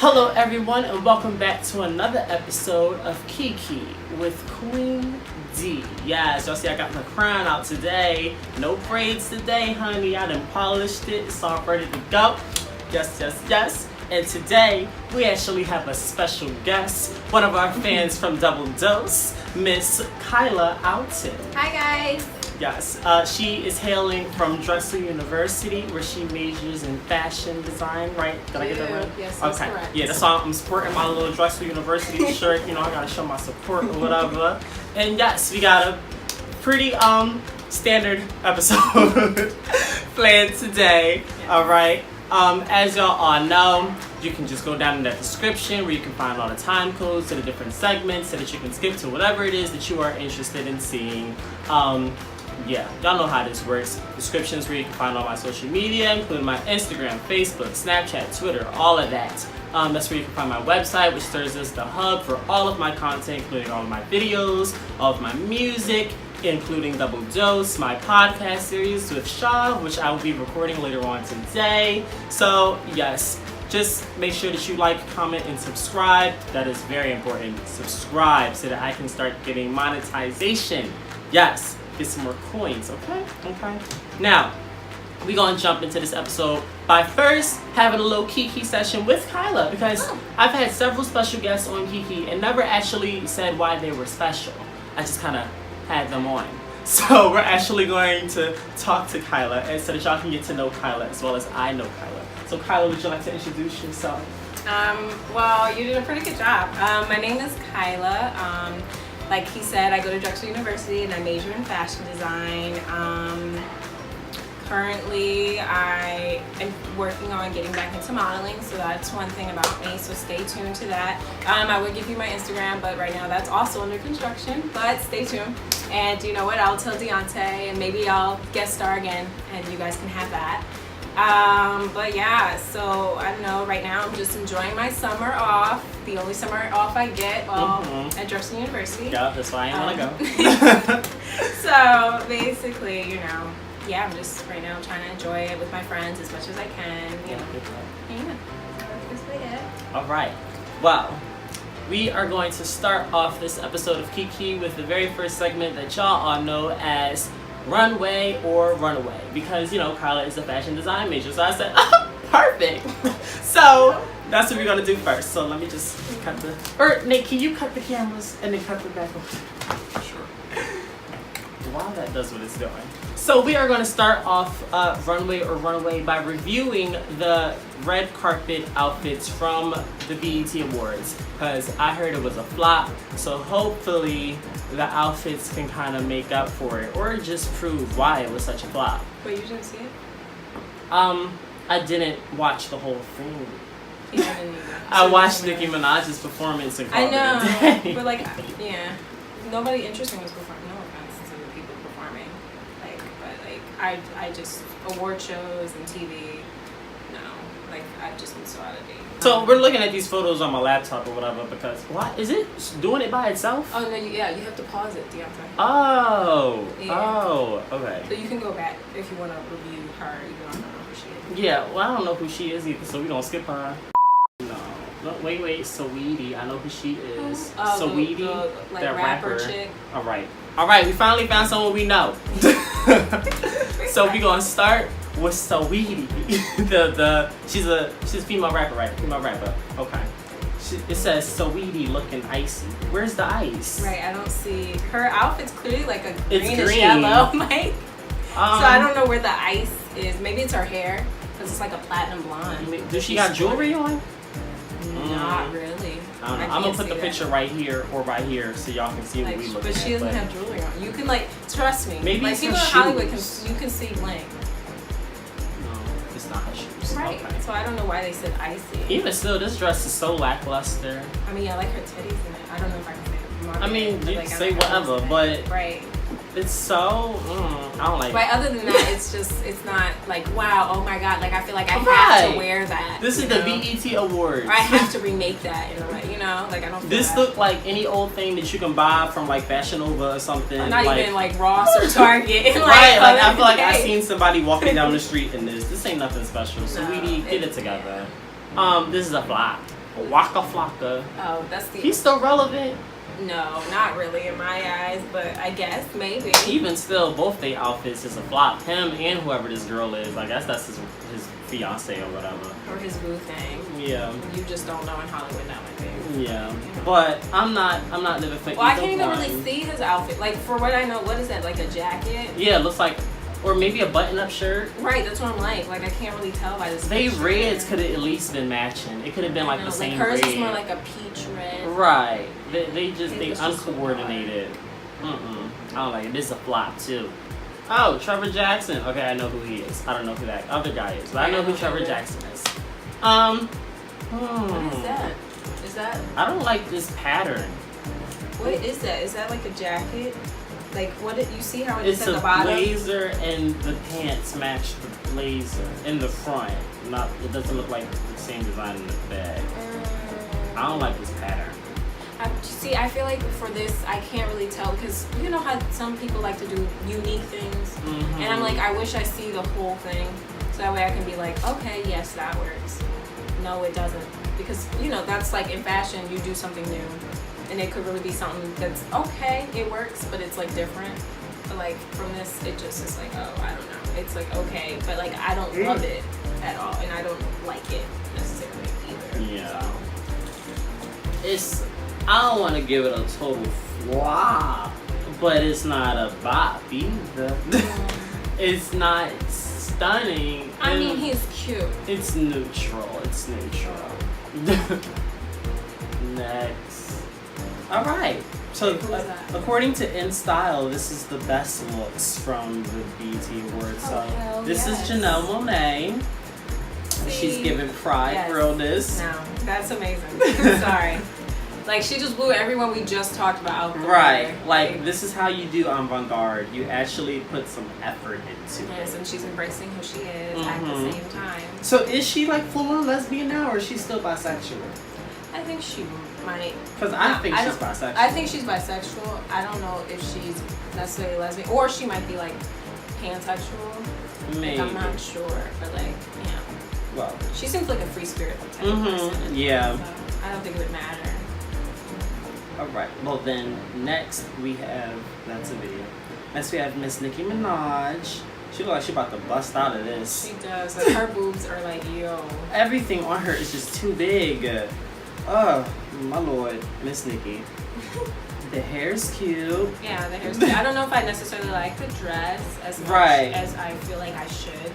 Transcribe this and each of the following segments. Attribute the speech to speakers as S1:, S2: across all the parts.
S1: Hello everyone and welcome back to another episode of Kiki with Queen D. Yes, y'all see I got my crown out today. No braids today, honey. I done polished it. It's all ready to go. Yes. And today we actually have a special guest, one of our fans from Double Dose, Miss Kyla and I.
S2: Hi guys.
S1: Yes, she is hailing from Drexel University, where she majors in fashion design, right? Did I get that right?
S2: Yes, that's
S1: okay.
S2: correct.
S1: Yeah, that's why I'm sporting my little Drexel University shirt. You know, I gotta show my support or whatever. And yes, we got a pretty standard episode planned today. Yes. All right. As y'all all know, you can just go down in that description where you can find all the time codes to the different segments so that you can skip to whatever it is that you are interested in seeing. Yeah, y'all know how this works. Descriptions where you can find all my social media, including my Instagram, Facebook, Snapchat, Twitter, all of that. That's where you can find my website, which serves as the hub for all of my content, including all of my videos, all of my music, including Double Dose, my podcast series with Shaw, which I will be recording later on today. So, yes, just make sure that you like, comment, and subscribe. That is very important. Subscribe so that I can start getting monetization. Yes. Get some more coins, okay? Now, we're gonna jump into this episode by first having a little Kiki session with Kyla, because I've had several special guests on Kiki and never actually said why they were special. I just kind of had them on. So we're actually going to talk to Kyla and so that y'all can get to know Kyla as well as I know Kyla. So Kyla, would you like to introduce yourself?
S2: Well, you did a pretty good job. My name is Kyla. Like he said, I go to Drexel University and I major in fashion design. Currently, I am working on getting back into modeling, so that's one thing about me, so stay tuned to that. I would give you my Instagram, but right now that's also under construction, but stay tuned. And you know what, I'll tell Dionté, and maybe I'll guest star again, and you guys can have that. But yeah, so I don't know, right now I'm just enjoying my summer off. The only summer off I get, at Drexel University.
S1: Yeah, that's why I want to go.
S2: So basically, you know, yeah, I'm just right now trying to enjoy it with my friends as much as I can. You know. Yeah, that's basically it.
S1: All right. Well, we are going to start off this episode of Kiki with the very first segment that y'all all know as Runway or Runaway, because you know Kyla is a fashion design major, so I said, oh, perfect. So that's what we're gonna do first. So let me just cut the. Or Nate, can you cut the cameras and then cut the back over? Sure. While that does what it's doing. So we are going to start off Runway or Runaway by reviewing the red carpet outfits from the BET Awards, because I heard it was a flop. So hopefully the outfits can kind of make up for it, or just prove why it was such a flop.
S2: Wait, you didn't see it?
S1: I didn't watch the whole thing.
S2: Yeah,
S1: I watched Nicki Minaj's performance and called
S2: it a day. But like, yeah, nobody interesting was performing. No offense to the people performing. Like, but like, I just award shows and TV. No, like I've just been so out of date.
S1: So we're looking at these photos on my laptop or whatever, because why is it doing it by itself?
S2: Oh no, you have to pause it, Dionté.
S1: Oh,
S2: yeah.
S1: Oh, okay.
S2: So you can go back if you want to review her. You don't know who she is.
S1: Yeah, well I don't know who she is either, so we don't skip her. No, wait, Saweetie, I know who she is. Saweetie,
S2: the like
S1: that rapper
S2: chick.
S1: All right, we finally found someone we know. So we gonna start with Saweetie. She's a female rapper, right? Female rapper. Okay. It says Saweetie looking icy. Where's the ice?
S2: Right, I don't see her outfit's clearly like a greenish
S1: green.
S2: yellow, Mike. So I don't know where the ice is. Maybe it's her hair, because it's like a platinum blonde.
S1: Does she got jewelry on?
S2: Not really.
S1: I don't know. I'm gonna put the picture right here or right here so y'all can see what we look at.
S2: But she doesn't have jewelry on. You can trust me.
S1: Maybe
S2: like
S1: it's
S2: people
S1: her
S2: in Hollywood
S1: shoes.
S2: you can see bling.
S1: No, it's not her shoes.
S2: Right.
S1: Okay.
S2: So I don't know why they said icy.
S1: Even still, this dress is so lackluster.
S2: I mean, I like her titties in it. I don't know if I can say it.
S1: I mean, you can say whatever, but
S2: right.
S1: It's so I don't like.
S2: But other than that, it's not like wow, oh my god, like I feel like I have to wear that.
S1: This is the BET Awards.
S2: Or I have to remake that in a way, like I don't. Feel
S1: this
S2: that.
S1: looked like any old thing that you can buy from like Fashion Nova or something.
S2: Or not even like Ross or Target.
S1: Right, like I feel like I seen somebody walking down the street in this. This ain't nothing special. So Saweetie, get it together. Yeah. This is a flop. Waka Flocka.
S2: Oh, that's the.
S1: He's still relevant.
S2: No, not really in my eyes, but I guess maybe.
S1: Even still, both their outfits is a flop. Him and whoever this girl is, I guess that's his fiance or whatever.
S2: Or his boo thing.
S1: Yeah.
S2: You just don't know in Hollywood nowadays.
S1: Yeah. But I'm not living for.
S2: Well, I can't even really see his outfit. Like for what I know, what is that? Like a jacket?
S1: Yeah, it looks like, or maybe a button-up shirt.
S2: Right, that's what I'm like. Like I can't really tell by this.
S1: They
S2: picture.
S1: reds could have at least been matching. It could have been like the same
S2: hers
S1: red.
S2: is more like a peach red.
S1: Right. They
S2: just
S1: uncoordinated. I don't like it. This is a flop too. Oh, Trevor Jackson. Okay, I know who he is. I don't know who that other guy is, but I know who Trevor Jackson is.
S2: What is that? Is that?
S1: I don't like this pattern.
S2: What is that? Is that like a jacket? Like what did you see how
S1: It's
S2: at the
S1: a
S2: bottom?
S1: blazer and the pants match the blazer in the front. Not. It doesn't look like the same design in the back. I don't like this pattern.
S2: I feel like for this, I can't really tell because you know how some people like to do unique things, and I'm like, I wish I see the whole thing, so that way I can be like, okay, yes, that works. No, it doesn't, because you know that's like in fashion, you do something new, and it could really be something that's okay, it works, but it's like different. But like from this, it just is like, oh, I don't know, it's like okay, but like I don't love it at all, and I don't like it necessarily either.
S1: Yeah.
S2: So.
S1: It's. I don't want to give it a total flop, but it's not a bop either. It's not stunning.
S2: I mean, he's cute.
S1: It's neutral. It's neutral. Next. All right. So, according to InStyle, this is the best looks from the BET Awards. So, this is Janelle Monáe. She's giving pride, realness.
S2: No, that's amazing. Sorry. Like, she just blew everyone we just talked about out.
S1: Right. Like, this is how you do avant-garde. You actually put some effort into it.
S2: Yes, and she's embracing who she is at the same time.
S1: So, is she, like, full-on lesbian now, or is she still bisexual?
S2: I think she might.
S1: Because I think she's bisexual.
S2: I think she's bisexual. I don't know if she's necessarily lesbian. Or she might be, like, pansexual.
S1: Maybe.
S2: Like, I'm not sure. But, like, yeah.
S1: Well.
S2: She seems like a free spirit type of person.
S1: Yeah.
S2: So, I don't think it would matter.
S1: Alright, well then, next we have, that's a video. Next we have Miss Nicki Minaj. She looks like she about to bust out of this.
S2: She does. Like, her boobs are like, yo.
S1: Everything on her is just too big. Oh, my lord, Miss Nicki. The hair's cute.
S2: Yeah, the hair's cute. I don't know if I necessarily like the dress as much as I feel like I should.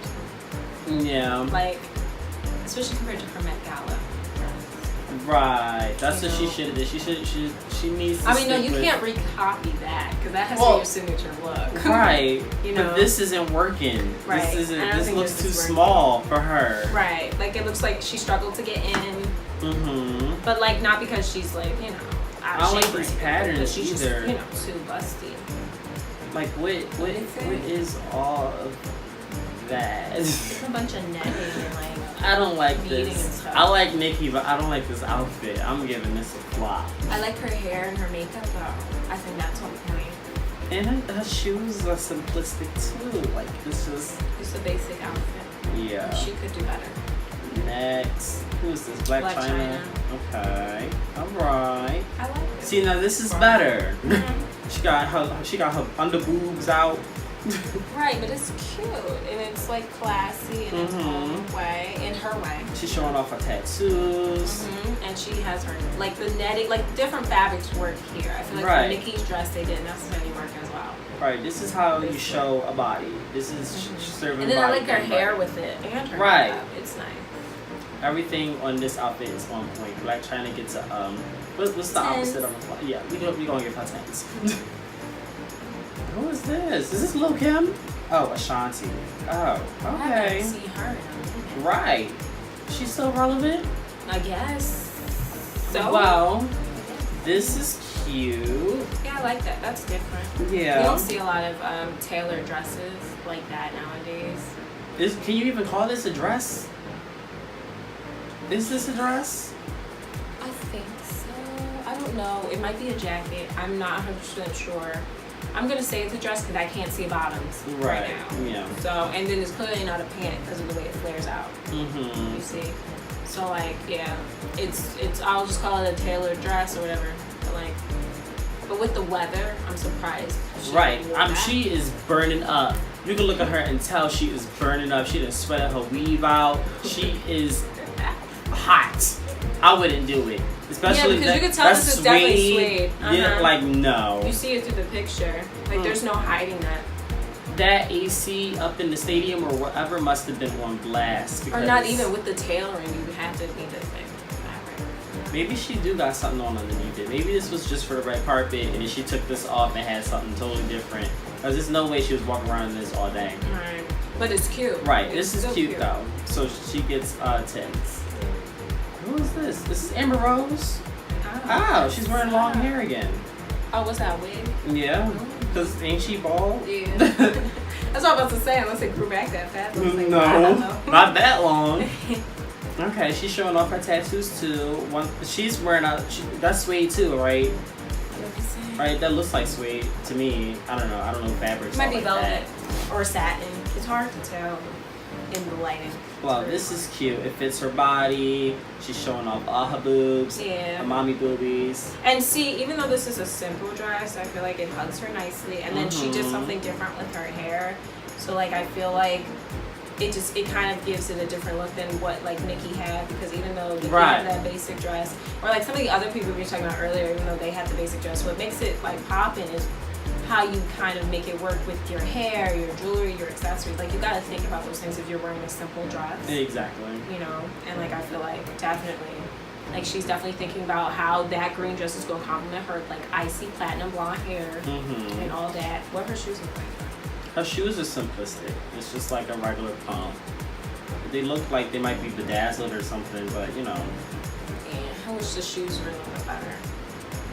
S1: Yeah.
S2: Like, especially compared to her Met Gala.
S1: Right, that's what she should have did. She needs to
S2: I mean, no, you can't recopy that because that has to be your signature look.
S1: Right,
S2: you know,
S1: but this isn't working.
S2: Right,
S1: This looks too small for her.
S2: Right, like it looks like she struggled to get in. But like not because she's like
S1: I don't like these patterns
S2: she's
S1: either.
S2: Just, too busty.
S1: Like what is all of that?
S2: It's a bunch of netting and like.
S1: I don't like this. I like Nicki, but I don't like this outfit. I'm giving this a flop.
S2: I like her hair and her makeup though. I think that's on point.
S1: And her shoes are simplistic too. Like this is
S2: just a basic outfit.
S1: Yeah.
S2: She could do better.
S1: Next. Who is this? Black China. Okay. Alright.
S2: I like it.
S1: See, now this is better. She got her under boobs out.
S2: Right, but it's cute and it's like classy in its own way, in her way.
S1: She's showing off her tattoos.
S2: And she has her like the netting, like different fabrics work here. I feel like for Nicki's dress they didn't necessarily work as well.
S1: Right, this is how you show a body. This is serving.
S2: And then I like her hair with it and her makeup. It's nice.
S1: Everything on this outfit is on point. Black China gets a what's the opposite of a yeah? We gonna give her 10s. Who is this? Is this Lil' Kim? Oh, Ashanti. Oh, okay.
S2: I don't see her.
S1: Right. She's still relevant?
S2: I guess. So.
S1: Well, this is cute.
S2: Yeah, I like that. That's different.
S1: Yeah.
S2: You don't see a lot of tailored dresses like that nowadays.
S1: Can you even call this a dress? Is this a dress?
S2: I think so. I don't know. It might be a jacket. I'm not 100% sure. I'm gonna say it's a dress because I can't see bottoms right now.
S1: Yeah.
S2: So, and then it's clearly not a pant because of the way it flares out.
S1: Mm-hmm.
S2: You see. So like, yeah, it's. I'll just call it a tailored dress or whatever. But with the weather, I'm surprised.
S1: Right. She is burning up. You can look at her and tell she is burning up. She done sweated her weave out. She is hot. I wouldn't do it. Especially
S2: because you can tell this is definitely suede.
S1: Yeah, like no.
S2: You see it through the picture. Like there's no hiding that.
S1: That AC up in the stadium or whatever must have been on blast.
S2: Or not even with the tailoring, you have to need this thing.
S1: Maybe she do got something on underneath it. Maybe this was just for the red carpet and then she took this off and had something totally different. Because there's no way she was walking around in this all day.
S2: Right. But it's cute.
S1: Right. This is cute though. So she gets 10s. Who is this? This is Amber Rose? Oh, she's wearing long hair again.
S2: Oh, what's that, wig?
S1: Yeah. Because ain't she bald?
S2: Yeah. That's what I'm about to say, unless it grew back that fast. Like,
S1: no, not that long. Okay, she's showing off her tattoos too. She's wearing that's suede too, right? Right, that looks like suede to me. I don't know fabrics.
S2: It might be
S1: like
S2: velvet
S1: that.
S2: or satin. It's hard to tell in the lighting.
S1: Well, this is cute. It fits her body. She's showing off all her boobs.
S2: Yeah.
S1: Her mommy boobies.
S2: And see, even though this is a simple dress, I feel like it hugs her nicely. And then she did something different with her hair. So like I feel like it kind of gives it a different look than what like Nicki had, because even though Nicki had that basic dress, or like some of the other people we were talking about earlier, even though they had the basic dress, what makes it like poppin' is how you kind of make it work with your hair, your jewelry, your accessories. Like you gotta think about those things if you're wearing a simple dress.
S1: Exactly.
S2: You know, and like I feel like definitely, like she's definitely thinking about how that green dress is gonna complement her like icy platinum blonde hair and all that. What her shoes look like?
S1: Her shoes are simplistic. It's just like a regular pump. They look like they might be bedazzled or something, but you know.
S2: Yeah, I wish the shoes were a little bit better.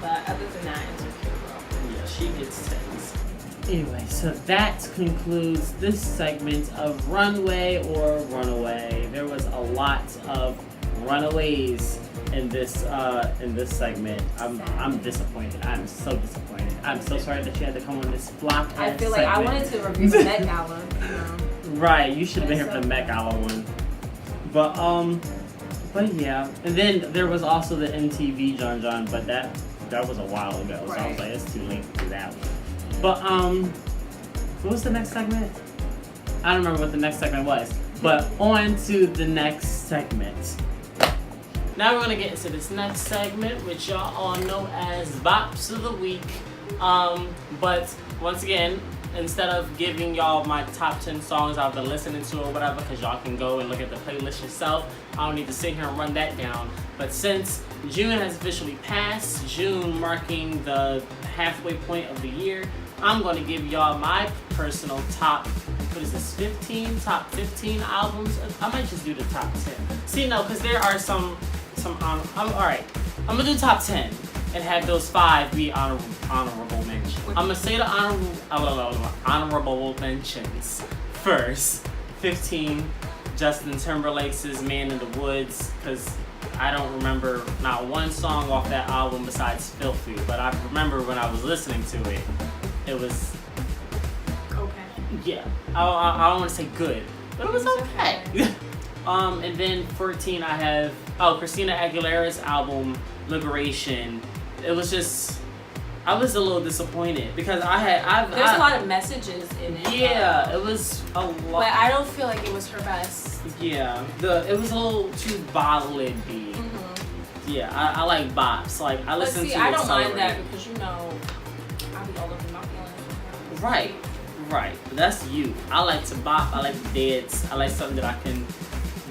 S2: But other than that, it's okay, bro.
S1: Yeah, she gets 10s. Anyway, so that concludes this segment of Runway or Runaway. There was a lot of runaways in this segment. I'm disappointed. I'm so disappointed. I'm so sorry that you had to come on this block.
S2: I feel like I wanted to review the Met Gala. You know.
S1: Right, you should have been here for the Met Gala one. But yeah, and then there was also the MTV John, but that was a while ago, so I was like, it's too late to do that one. But what was the next segment? I don't remember what the next segment was. But on to the next segment. Now we're gonna get into this next segment, which y'all all know as Bops of the Week. But once again, instead of giving y'all my top 10 songs I've been listening to or whatever, because y'all can go and look at the playlist yourself, I don't need to sit here and run that down. But since June has officially passed, June marking the halfway point of the year, I'm going to give y'all my personal top 15 albums. I might just do the top 10. See, no, because there are some alright, I'm going to do top 10 and have those 5 be honorable mentions. I'm going to say the honorable mentions first. 15, Justin Timberlake's Man in the Woods, because I don't remember not one song off that album besides Filthy, but I remember when I was listening to it, it was
S2: okay.
S1: Yeah, I don't want to say good, but it was okay. And then 14, I have Christina Aguilera's album Liberation. It was just, I was a little disappointed because there's
S2: a lot of messages in it.
S1: Yeah, it was a lot.
S2: But I don't feel like it was her best.
S1: Yeah, it was a little too ballad-y. Yeah, I like bops. Like I listen to.
S2: I don't mind that because you know I'll be all over my feelings.
S1: Right. But that's you. I like to bop. I like to dance. I like something that I can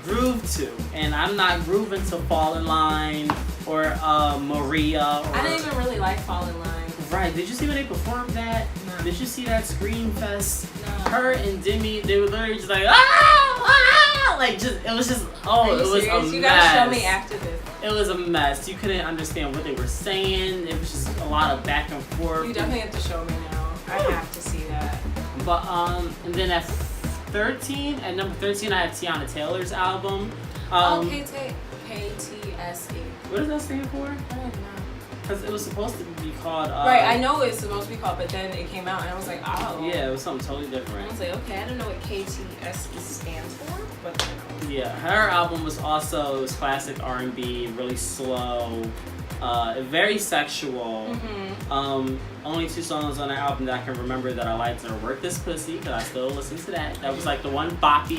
S1: groove to, and I'm not grooving to Fall in Line or Maria.
S2: I didn't even really like Fall in Line.
S1: Right. Did you see when they performed that?
S2: No.
S1: Did you see that Scream Fest?
S2: No.
S1: Her and Demi, they were literally just like ah! Like just it was just it was a mess.
S2: You gotta show me after this.
S1: It was a mess. You couldn't understand what they were saying. It was just a lot of back and forth.
S2: You definitely have to show me now. I have to see that.
S1: But and then at number 13, I have Tiana Taylor's album.
S2: KTSE.
S1: What does that stand for?
S2: I don't know.
S1: Because it was supposed to be called...
S2: right, I know it's supposed to be called, but then it came out and I was like, oh.
S1: Yeah, it was something totally different.
S2: I was like, okay, I don't know what KTSE stands for, but you know.
S1: Yeah, her album was also, it was classic R&B, really slow, very sexual.
S2: Mm-hmm.
S1: Only 2 songs on that album that I can remember that I liked are Work This Pussy, because I still listen to that. That was like the one boppy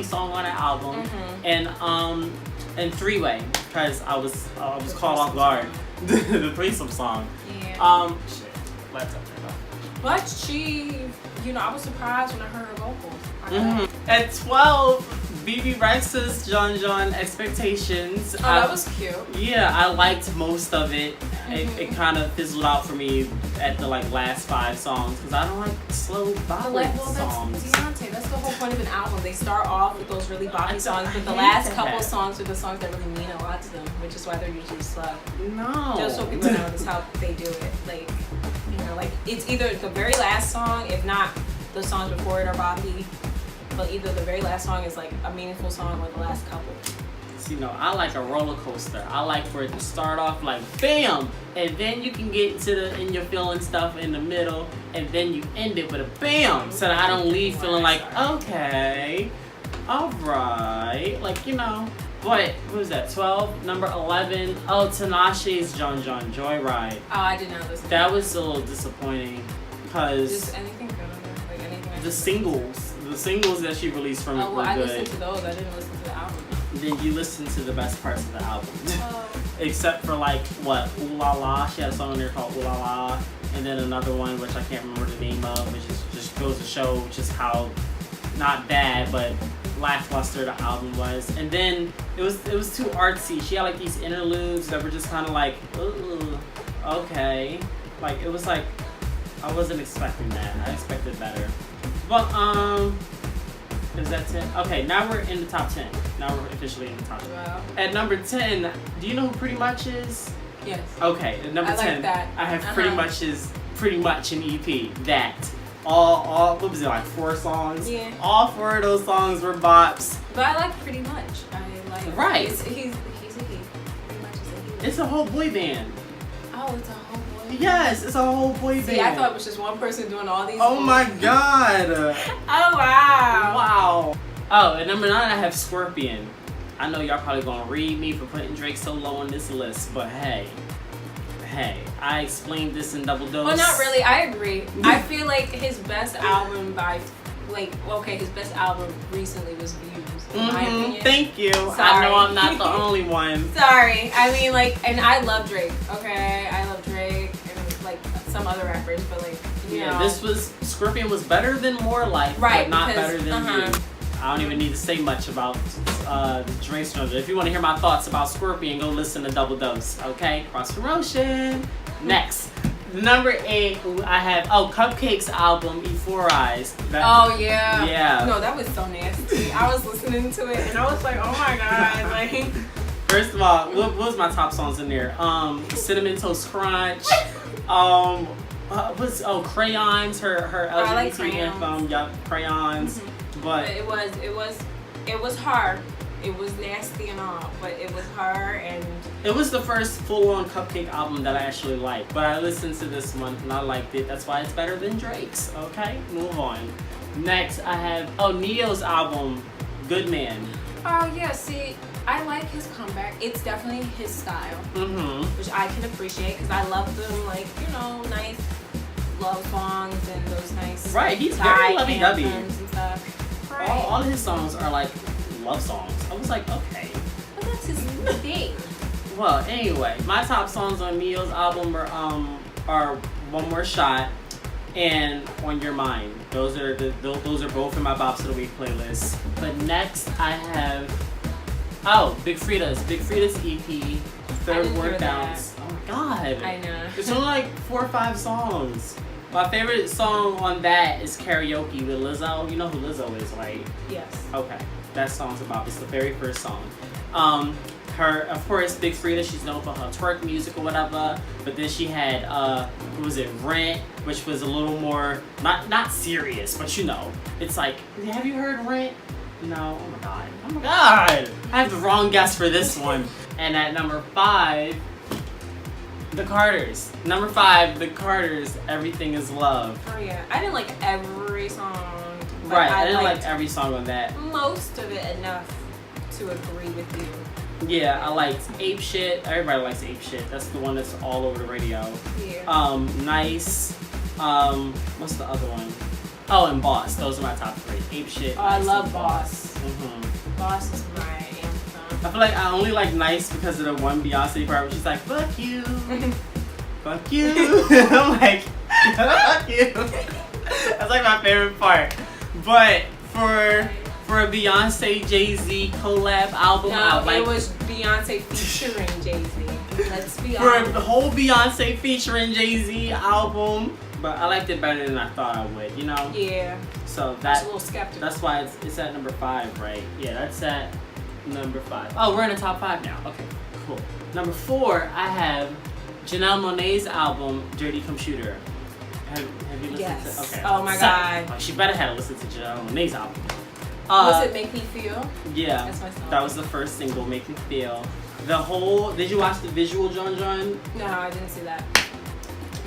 S1: song on that album.
S2: Mm-hmm.
S1: And Three Way, because I was caught off guard. The threesome song.
S2: Yeah.
S1: Shit. Let's up there though.
S2: But she, you know, I was surprised when I heard her vocals.
S1: At 12, BB Rexha's John Expectations.
S2: Oh, that was cute.
S1: Yeah, I liked most of it. It kind of fizzled out for me at the last 5 songs because I don't like slow ballad songs.
S2: Dionté, that's the whole point of an album. They start off with those really boppy songs, but the last couple songs are the songs that really mean a lot to them, which is why they're usually slow.
S1: No.
S2: Just so people know that's how they do it. Like, you know, like it's either the very last song, if not the songs before it are boppy, but either the very last song is like a meaningful song or the last couple.
S1: You know, I like a roller coaster. I like for it to start off like bam, and then you can get to the in your feeling stuff in the middle, and then you end it with a bam, so that I don't leave feeling like okay, all right, like you know. But what was that? 12, number 11. Oh, Tinashe's John Joyride.
S2: Oh, I did not listen.
S1: That was a little disappointing because
S2: is anything good on there? Like anything?
S1: The singles that she released from it were
S2: I
S1: good.
S2: listened to those. I didn't listen to the album.
S1: Then you listen to the best parts of the album. Except for Ooh La La. She had a song in there called Ooh La La. And then another one which I can't remember the name of, which just goes to show just how not bad but lackluster the album was. And then it was too artsy. She had these interludes that were just kinda ooh, okay. It was I wasn't expecting that. I expected better. But is that 10? Okay, now we're in the top 10. Now we're officially in the top 10.
S2: Wow.
S1: At number 10, do you know who Pretty Much is?
S2: Yes.
S1: Okay, at number 10,
S2: like that.
S1: I have Pretty Much an EP. That. All what was it, 4 songs?
S2: Yeah.
S1: All 4 of those songs were bops.
S2: But I like Pretty Much. I like
S1: right.
S2: He's a he. Pretty much is a he.
S1: It's a whole boy band.
S2: Oh, it's a whole boy band.
S1: Yes, it's a whole boy band.
S2: See, I thought it was just one person doing all these.
S1: Oh my god.
S2: Oh wow.
S1: Wow. Oh, at number 9 I have Scorpion. I know y'all probably gonna read me for putting Drake so low on this list, but hey, I explained this in Double Dose.
S2: Well, not really. I agree. I feel like his best album his best album recently was Views, in my opinion.
S1: Thank you.
S2: Sorry.
S1: I know I'm not the only one.
S2: Sorry. I mean, and I love Drake, okay? I love Drake and, some other rappers, but, you know.
S1: Scorpion was better than More Life,
S2: right,
S1: but not better than You. I don't even need to say much about Drake's Trilogy. If you want to hear my thoughts about Scorpion, go listen to Double Dose, okay? Cross promotion. Next. Number 8, I have Cupcake's album, Euphorize.
S2: Oh yeah.
S1: Yeah.
S2: No, that was so nasty. I was listening to it and I was like, oh my god,
S1: First of all, what was my top songs in there? Cinnamon Toast Crunch. Crayons, her LGBT anthem. Yup, Crayons. But
S2: it was her. It was nasty and all, but it was her, and
S1: it was the first full-on Cupcake album that I actually liked. But I listened to this one and I liked it. That's why it's better than Drake's. Okay, move on. Next, I have Neo's album, Good Man.
S2: Oh yeah, see, I like his comeback. It's definitely his style, which I can appreciate because I love them, nice love songs and those nice
S1: he's very lovey-dovey
S2: and stuff. Right.
S1: All his songs are love songs. I was like, okay.
S2: But that's his thing.
S1: Well, anyway, my top songs on Neo's album are One More Shot and On Your Mind. Those are both in my Bops of the Week playlist. But next I have Big Frida's EP, Third Word Bounce. Oh my god.
S2: I know.
S1: It's only 4 or 5 songs. My favorite song on that is Karaoke with Lizzo. You know who Lizzo is, right?
S2: Yes.
S1: Okay. That song's about. It's the very first song. Her, of course, Big Frida, she's known for her twerk music or whatever. But then she had, Rent, which was a little more, not serious, but it's have you heard Rent? No. Oh my god. Oh my god. I have the wrong guess for this one. And at number 5, The Carters. Number 5, The Carters, Everything Is Love.
S2: Oh yeah, I didn't like every song. But
S1: Right, I didn't like every song on that.
S2: Most of it enough to agree with you.
S1: Yeah, I liked Ape Shit. Everybody likes Ape Shit. That's the one that's all over the radio.
S2: Yeah.
S1: Nice. What's the other one? Oh, and Boss. Those are my top 3. Ape Shit.
S2: Oh,
S1: Nice,
S2: I love
S1: and
S2: Boss.
S1: Mm-hmm.
S2: Boss is my anthem.
S1: I feel like I only like Nice because of the one Beyonce part where she's like, fuck you. Fuck you. I'm like, fuck you. That's like my favorite part. But for a Beyonce Jay-Z collab album,
S2: it was Beyonce featuring Jay-Z. Let's be
S1: for
S2: honest.
S1: the whole Beyonce featuring Jay-Z album, but I liked it better than I thought I would, you know?
S2: Yeah.
S1: So
S2: I was
S1: that
S2: a little skeptical.
S1: that's why it's at number 5, right? Yeah, that's at number 5. Oh, we're in the top 5 now. Okay, cool. Number 4, I have Janelle Monáe's album, Dirty Computer. Have you listened
S2: Yes.
S1: to? Okay.
S2: Oh my God.
S1: Oh, she better have listened to Janelle Monáe's album.
S2: Was it Make Me Feel?
S1: Yeah.
S2: That's my song.
S1: That was the first single, Make Me Feel. Did you watch the visual, John?
S2: No, I didn't see that.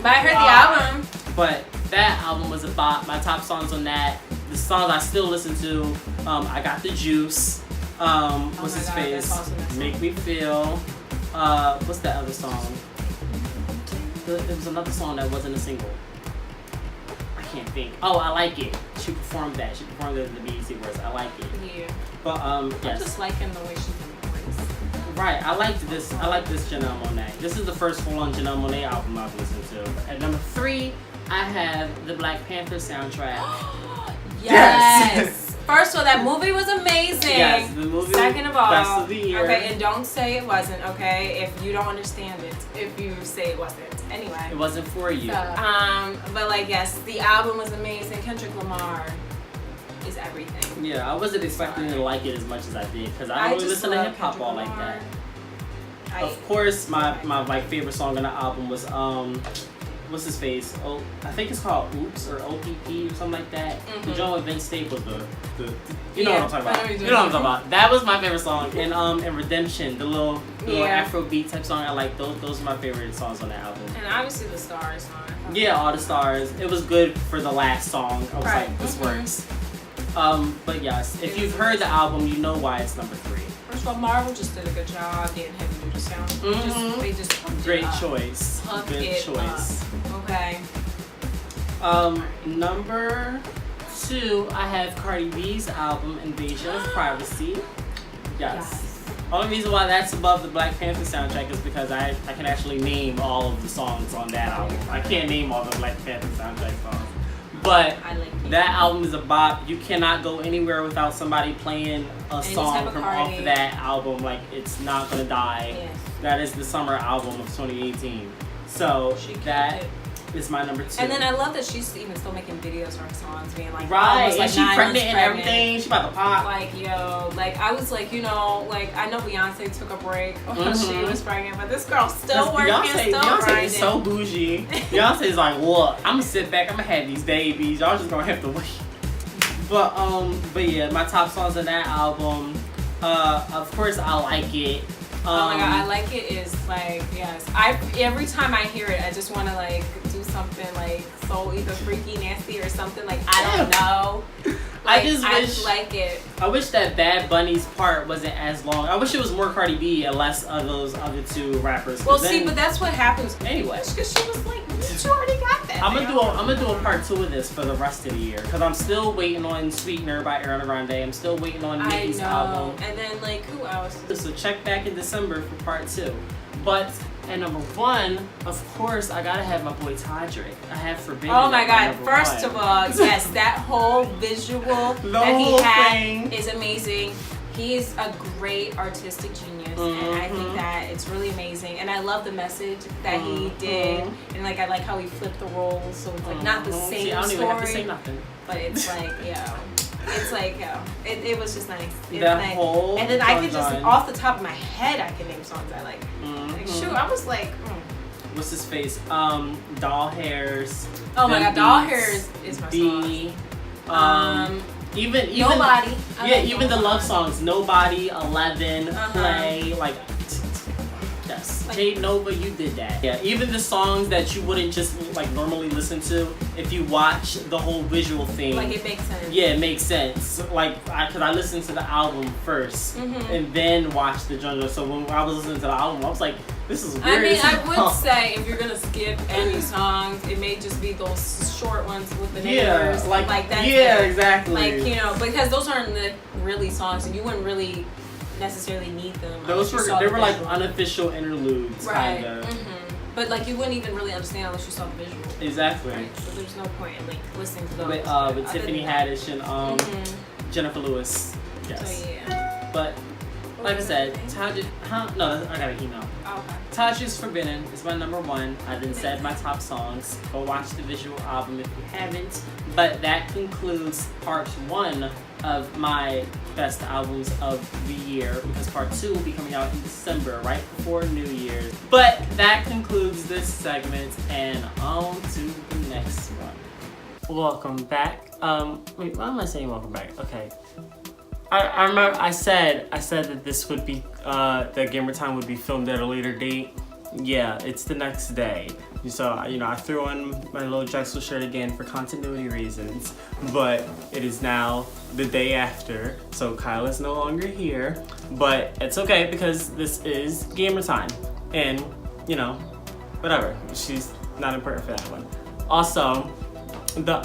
S2: But I heard the album.
S1: But that album was a bop. My top songs on that, the songs I still listen to, I Got the Juice, what's his face? Make Me Feel. What's that other song? There was another song that wasn't a single. I can't think. Oh, I Like It. She performed that. She performed it in the BET Awards. I Like It.
S2: Yeah.
S1: But
S2: I'm
S1: yes.
S2: just liking the way she can voice.
S1: Right, I like this Janelle Monáe. This is the first full-on Janelle Monáe album I've listened to. At number 3, I have the Black Panther soundtrack.
S2: Yes. First of all, that movie was amazing.
S1: Yes, the movie.
S2: Second of all,
S1: best of the year.
S2: okay, and don't say it wasn't. Okay, if you don't understand it, if you say it wasn't. Anyway.
S1: It wasn't for you.
S2: But like yes, the album was amazing. Kendrick Lamar is everything.
S1: Yeah, I wasn't expecting to like it as much as I did because I don't really listen to hip hop all like that. Of course, my like favorite song on the album was what's his face? Oh, I think it's called Oops or OPP or something like that.
S2: Mm-hmm.
S1: The joint with Vince Staples, you know what I'm talking about.
S2: You
S1: know what I'm talking about. That was my favorite song. And Redemption, the little Afro beat type song. I like those. Those are my favorite songs on that album.
S2: And obviously the Stars song.
S1: Yeah, All the Stars. It was good for the last song. I was like, this works. But yes, if you've heard the album, you know why it's number 3.
S2: First of all, Marvel just did a good job getting heavy duty sound. They just
S1: great choice. Good choice.
S2: Okay.
S1: Number 2, I have Cardi B's album, Invasion of Privacy. Yes. Only reason why that's above the Black Panther soundtrack is because I can actually name all of the songs on that album. I can't name all the Black Panther soundtrack songs. But that album is a bop. You cannot go anywhere without somebody playing a song from off of that album. Like, it's not gonna die.
S2: Yes.
S1: That is the summer album of 2018. So that is my number 2.
S2: And then I love that she's even still making videos for her songs, being like,
S1: right,
S2: like
S1: and she pregnant and everything. She about to pop.
S2: Like, yo, like I was like, you know, like I know Beyonce took a break when she was pregnant, but this girl's still working,
S1: Beyonce is so bougie. Beyonce's like, look, I'm gonna sit back, I'm gonna have these babies. Y'all just gonna have to wait. But yeah, my top songs on that album. Of course, I Like It.
S2: Oh my god, I Like It is like, yes. Every time I hear it, I just want to like do something like so either freaky, nasty, or something like I don't know. Like, I just like it.
S1: I wish that Bad Bunny's part wasn't as long. I wish it was more Cardi B and less of those other 2 rappers.
S2: Well, see, but that's what happens
S1: anyway.
S2: Because she was like, you already got that.
S1: I'm gonna do a part 2 of this for the rest of the year because I'm still waiting on Sweetener by Ariana Grande. I'm still waiting on Nicki's album.
S2: And then like who else?
S1: So check back in December for part 2. But at number 1, of course, I gotta have my boy Todrick. I have Forbidden.
S2: Oh my god! First of all, yes, that whole visual that he had is amazing. He's a great artistic genius, and I think that it's really amazing. And I love the message that he did, and like I like how he flipped the roles, so it's like not the same
S1: I don't
S2: story,
S1: even have to say nothing.
S2: but it's like it's like it was just nice.
S1: Whole
S2: and then I could just off the top of my head I can name songs I like. Like shoot, I was like.
S1: What's his face? Doll Hairs.
S2: Oh my god, Doll Hairs is my song.
S1: Even
S2: Nobody.
S1: Even the love songs. Nobody, 11, Play, like yes. Jade Nova, you did that. Yeah, even the songs that you wouldn't just like normally listen to, if you watch the whole visual thing.
S2: Like it makes sense.
S1: Yeah, it makes sense. Like, cause I listened to the album first and then watched the jungle. So when I was listening to the album, I was like, this is weird.
S2: I mean, I would say if you're gonna skip any songs, it may just be those short ones with the neighbors.
S1: Like
S2: that.
S1: Yeah, exactly.
S2: Like, you know, because those aren't the really songs, and you wouldn't really necessarily need them.
S1: They were like unofficial interludes,
S2: right.
S1: kind of.
S2: But like you wouldn't even really understand unless you saw the visual.
S1: Exactly.
S2: Right? So there's no point in like listening to those.
S1: With Tiffany Haddish and Jennifer Lewis. Yes.
S2: So yeah.
S1: But like I said, I got an email.
S2: Okay.
S1: Taju's Forbidden is my number one. I done said my top songs. Go watch the visual album if you haven't. But that concludes part one of my best albums of the year, because part two will be coming out in December, right before New Year's. But that concludes this segment, and on to the next one. Welcome back. Wait, why am I saying welcome back? Okay. I remember I said that this would be that Gaymer Time would be filmed at a later date. Yeah, it's the next day. So, you know, I threw on my little Drexel shirt again for continuity reasons, but it is now the day after, so Kyla's no longer here, but it's okay because this is Gaymer Time, and, you know, whatever, she's not important for that one. Also, the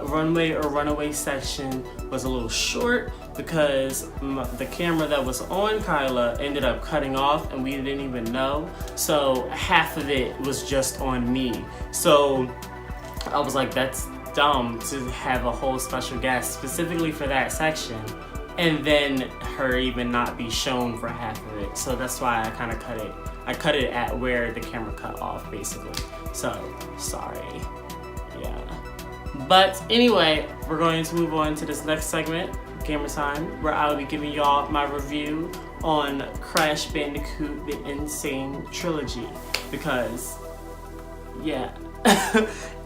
S1: Runway or Runaway section was a little short because the camera that was on Kyla ended up cutting off and we didn't even know. So half of it was just on me. So I was like, that's dumb to have a whole special guest specifically for that section and then her even not be shown for half of it. So that's why I kind of cut it. I cut it at where the camera cut off basically. So sorry. Yeah. But anyway, we're going to move on to this next segment, Gaymer Time, where I will be giving y'all my review on Crash Bandicoot the N-Sane Trilogy. Because, yeah,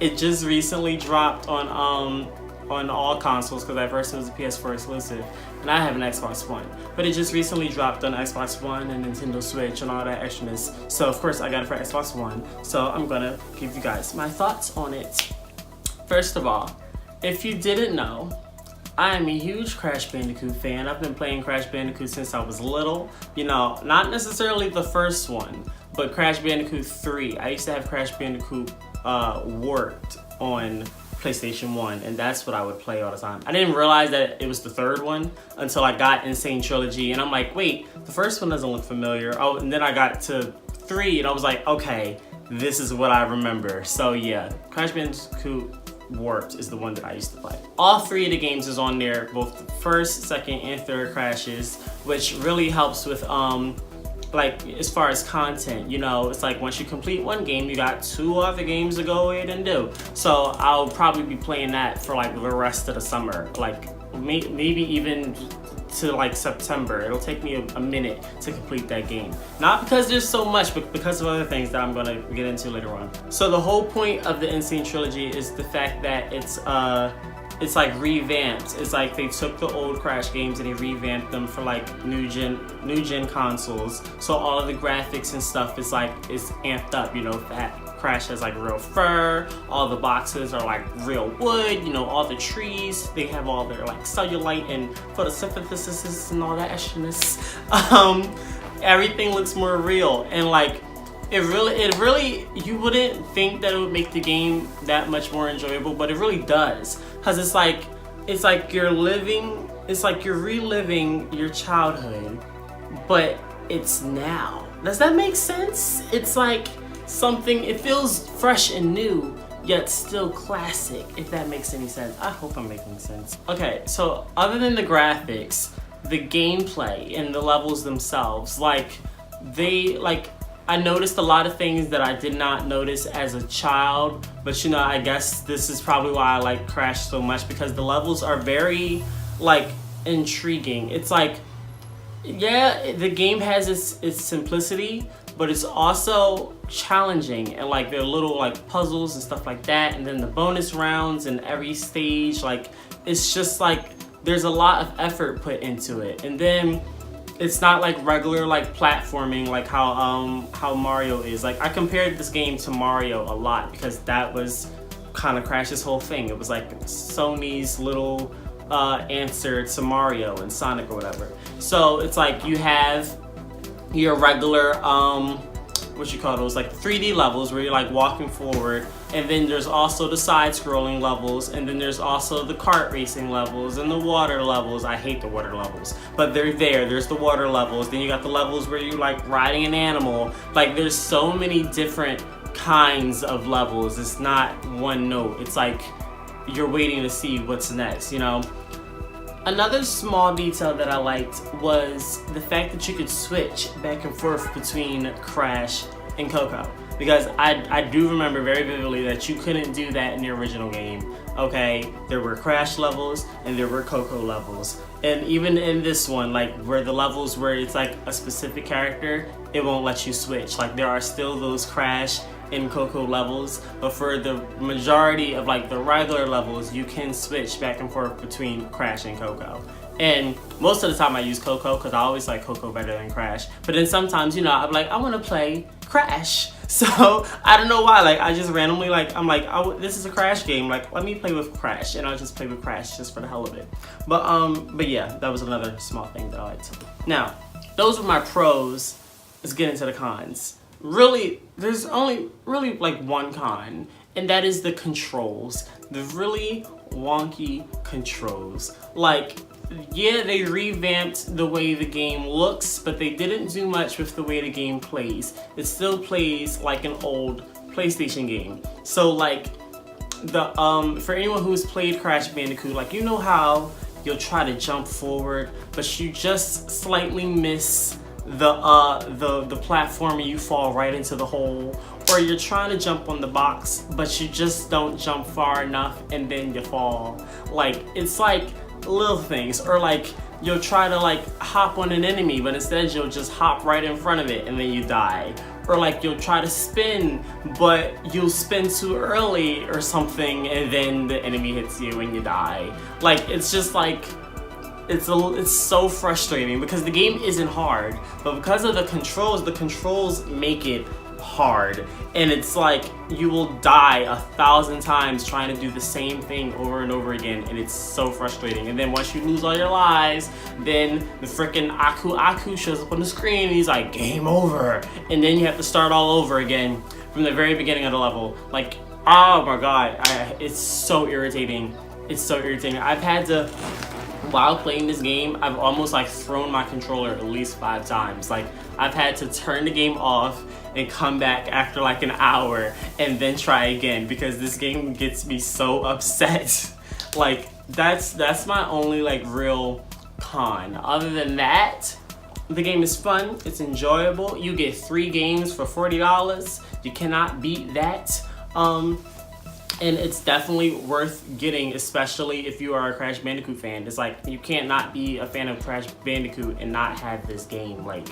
S1: it just recently dropped on all consoles, because at first it was a PS4 exclusive, and I have an Xbox One. But it just recently dropped on Xbox One and Nintendo Switch and all that extraness. So of course I got it for Xbox One. So I'm gonna give you guys my thoughts on it. First of all, if you didn't know, I am a huge Crash Bandicoot fan. I've been playing Crash Bandicoot since I was little. You know, not necessarily the first one, but Crash Bandicoot 3. I used to have Crash Bandicoot Warped on PlayStation 1, and that's what I would play all the time. I didn't realize that it was the third one until I got N-Sane Trilogy, and I'm like, wait, the first one doesn't look familiar. Oh, and then I got to 3, and I was like, okay, this is what I remember. So yeah, Crash Bandicoot Warped is the one that I used to play. All 3 of the games is on there, both the first, second, and third crashes, which really helps with like as far as content. You know, it's like once you complete one game, you got 2 other games to go ahead and do. So I'll probably be playing that for like the rest of the summer, like maybe even to like September. It'll take me a minute to complete that game. Not because there's so much, but because of other things that I'm gonna get into later on. So the whole point of the N-Sane Trilogy is the fact that it's like revamped. It's like they took the old Crash games and they revamped them for like new gen consoles. So all of the graphics and stuff is amped up. You know, that Crash has like real fur. All the boxes are like real wood. You know, all the trees, they have all their like cellulite and photosynthesis and all that extraness. Everything looks more real, and like it really, you wouldn't think that it would make the game that much more enjoyable, but it really does. Cause it's like you're reliving your childhood, but it's now. Does that make sense? It's like something, it feels fresh and new, yet still classic, if that makes any sense. I hope I'm making sense. Okay, so other than the graphics, the gameplay and the levels themselves, I noticed a lot of things that I did not notice as a child, but you know, I guess this is probably why I like Crash so much, because the levels are very like intriguing. It's like, yeah, the game has its simplicity, but it's also challenging, and like there are little like puzzles and stuff like that, and then the bonus rounds in every stage, like it's just like there's a lot of effort put into it. And then it's not like regular like platforming like how Mario is. Like I compared this game to Mario a lot because that was kind of Crash's whole thing. It was like Sony's little answer to Mario and Sonic or whatever. So it's like you have your regular what you call those, like 3D levels where you're like walking forward, and then there's also the side-scrolling levels, and then there's also the kart racing levels and the water levels. I hate the water levels, but they're there. There's the water levels. Then you got the levels where you're like riding an animal. Like there's so many different kinds of levels. It's not one note. It's like you're waiting to see what's next, you know? Another small detail that I liked was the fact that you could switch back and forth between Crash and Coco. Because I do remember very vividly that you couldn't do that in the original game. Okay, there were Crash levels and there were Coco levels. And even in this one, like where the levels where it's like a specific character, it won't let you switch. Like there are still those Crash and Coco levels, but for the majority of like the regular levels, you can switch back and forth between Crash and Coco. And most of the time I use Coco because I always like Coco better than Crash. But then sometimes, you know, I'm like, I want to play Crash. So I don't know why, like I just randomly like, I'm like, this is a Crash game, like let me play with Crash, and I'll just play with Crash just for the hell of it. But yeah, that was another small thing that I liked. Now, those were my pros. Let's get into the cons. Really, there's only really like one con, and that is the controls. The really wonky controls. Like, yeah, they revamped the way the game looks, but they didn't do much with the way the game plays. It still plays like an old PlayStation game. So like the for anyone who's played Crash Bandicoot, like you know how you'll try to jump forward, but you just slightly miss the platform and you fall right into the hole, or you're trying to jump on the box but you just don't jump far enough and then you fall. Like it's like little things, or like you'll try to like hop on an enemy but instead you'll just hop right in front of it and then you die, or like you'll try to spin but you'll spin too early or something and then the enemy hits you and you die. Like it's just like it's so frustrating because the game isn't hard, but because of the controls make it hard, and it's like you will die 1,000 times trying to do the same thing over and over again, and it's so frustrating. And then once you lose all your lives, then the freaking Aku shows up on the screen and he's like, game over, and then you have to start all over again from the very beginning of the level. Like, oh my god, it's so irritating. It's so irritating. I've had to, while playing this game, I've almost like thrown my controller at least 5 times. Like I've had to turn the game off and come back after like an hour and then try again because this game gets me so upset. Like that's my only like real con. Other than that, the game is fun, it's enjoyable. You get 3 games for $40. You cannot beat that. And it's definitely worth getting, especially if you are a Crash Bandicoot fan. It's like, you can't not be a fan of Crash Bandicoot and not have this game. Like,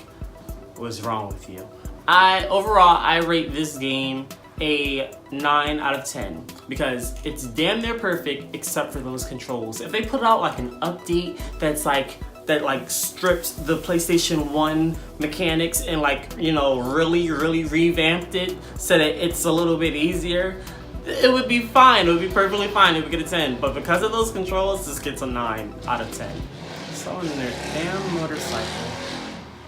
S1: what's wrong with you? Overall, I rate this game a 9 out of 10 because it's damn near perfect except for those controls. If they put out like an update that stripped the PlayStation 1 mechanics and like, you know, really revamped it so that it's a little bit easier, it would be fine. It would be perfectly fine. It would get a 10. But because of those controls, this gets a 9 out of 10. Someone in their damn motorcycle.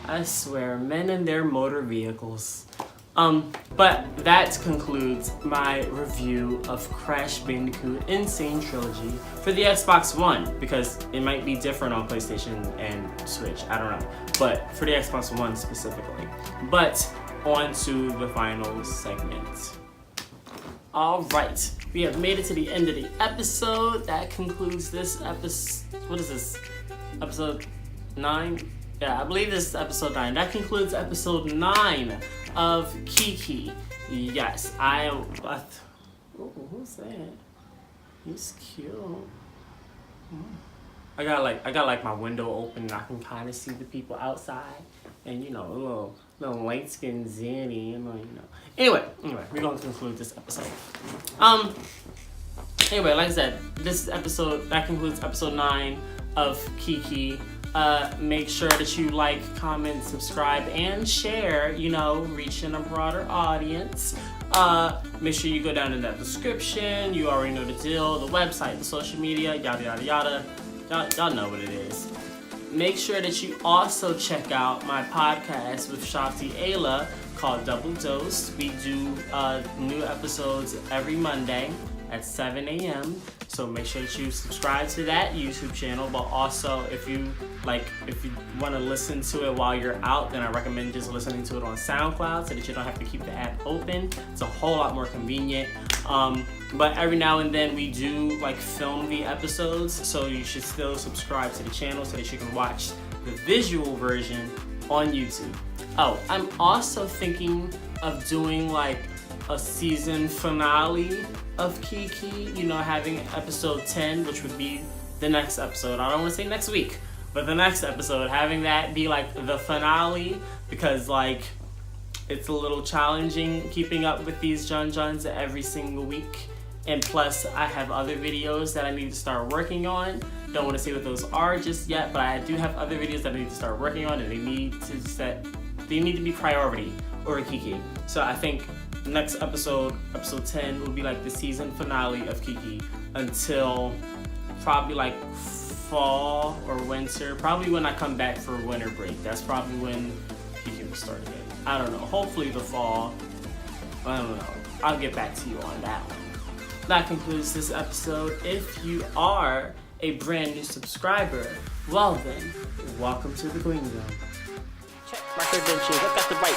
S1: I swear, men in their motor vehicles. But that concludes my review of Crash Bandicoot N-Sane Trilogy for the Xbox One, because it might be different on PlayStation and Switch, I don't know, but for the Xbox One specifically. But on to the final segment. Alright, we have made it to the end of the episode. That concludes this episode. What is this? Episode 9? Yeah, I believe this is episode 9. That concludes episode 9 of Kiki. Yes, who's that? He's cute. I got like my window open and I can kind of see the people outside, and you know, a little light skinned Zanny, you know. Anyway, we're gonna conclude this episode. Anyway, like I said, this episode that concludes episode 9 of Kiki. Make sure that you like, comment, subscribe, and share, you know, reaching a broader audience. Make sure you go down in that description. You already know the deal. The website, the social media, yada, yada, yada. Y'all know what it is. Make sure that you also check out my podcast with Shafti Ayla called Double Dose. We do new episodes every Monday at 7 a.m. So make sure that you subscribe to that YouTube channel. But also, if you want to listen to it while you're out, then I recommend just listening to it on SoundCloud so that you don't have to keep the app open. It's a whole lot more convenient. But every now and then we do film the episodes, so you should still subscribe to the channel so that you can watch the visual version on YouTube. Oh, I'm also thinking of doing a season finale of Kiki, you know, having episode 10, which would be the next episode. I don't want to say next week, but the next episode, having that be the finale, because it's a little challenging keeping up with these Juns every single week. And plus, I have other videos that I need to start working on. Don't want to say what those are just yet, but I do have other videos that I need to start working on, and they need to be priority over Kiki. So I think next episode 10, will be the season finale of Kiki until probably fall or winter. Probably when I come back for winter break. That's probably when Kiki will start again. I don't know. Hopefully the fall. I don't know. I'll get back to you on that one. That concludes this episode. If you are a brand new subscriber, well then, welcome to the Queen Zone. Check my credentials. I got the right